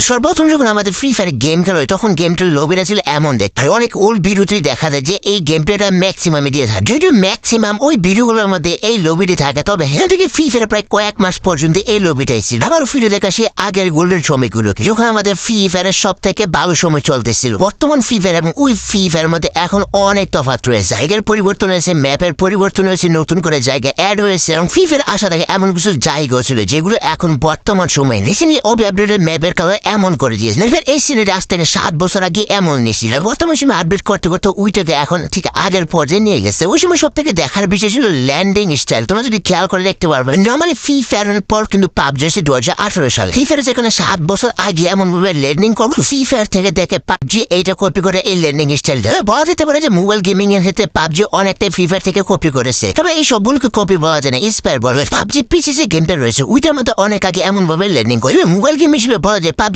সর্বপ্রথম যখন আমাদের ফ্রি ফায়ার গেম খেলা হয় তখন গেমটার লবিটা ছিল এমন দেখতে হয়। অনেক ওল্ড ভিডিওতেই দেখা যায় যে এই গেম প্লেটা ম্যাক্সিমামে দিয়ে থাকে, যদিও ম্যাক্সিমাম ওই ভিডিওগুলোর মধ্যে এই লবিটি থাকে। তবে হ্যাঁ থেকে ফ্রি ফায়ার প্রায় কয়েক মাস পর্যন্ত এই লবিটাই ছিল। আবার ফিরে দেখা সে আগের গোল্ডেন সময়গুলোকে, যখন আমাদের ফ্রি ফায়ারের সব থেকে ভালো সময় চলতেছিল। বর্তমান ফ্রি ফায়ার এবং ওই ফ্রি ফায়ারের মধ্যে এখন অনেক তফাৎ রয়েছে। জায়গার পরিবর্তন হয়েছে, ম্যাপের পরিবর্তন হয়েছে, নতুন করে জায়গা অ্যাড হয়েছে এবং ফ্রি ফায়ার আসা থেকে এমন কিছু জায়গা ছিল যেগুলো এখন বর্তমান সময়ে রিসেন্টলি আপডেটেড ম্যাপের কালার এমন করে দিয়েছে। এই সিনেটা আজ থেকে 7 বছর আগে এমন নিয়েছিল, বর্তমান সময় আপডেট করতে করতে ওইটাকে এখন ঠিক আগের পর্যায়ে নিয়ে গেছে। ওই সময় সব থেকে দেখার বিষয় ছিল ল্যান্ডিং স্টাইল। তোমরা যদি খেয়াল করে দেখতে পারবে নর্মালি ফ্রি ফায়ারের পর কিন্তু পাবজি এসে 2018 সালে। ফ্রি ফায়ার যেখানে 7 বছর আগে এমন ভাবে ল্যান্ডিং করলো, ফ্রি ফায়ার থেকে দেখে পাবজি এইটা কপি করে এই ল্যান্ডিং স্টাইল দেয়। বলা যেতে পারে যে মোবাইল গেমিং এর ক্ষেত্রে পাবজি অনেকটাই ফ্রি ফায়ার থেকে কপি করেছে। তবে এই সবগুলোকে কপি বলা যায় না, ইন্সপায়ার বলবে। পাবজি পিসি যে গেমটা রয়েছে ওইটার মধ্যে অনেক আগে এমন ভাবে ল্যান্ডিং করে। মোবাইল গেম হিসেবে বলা যায় পাবজি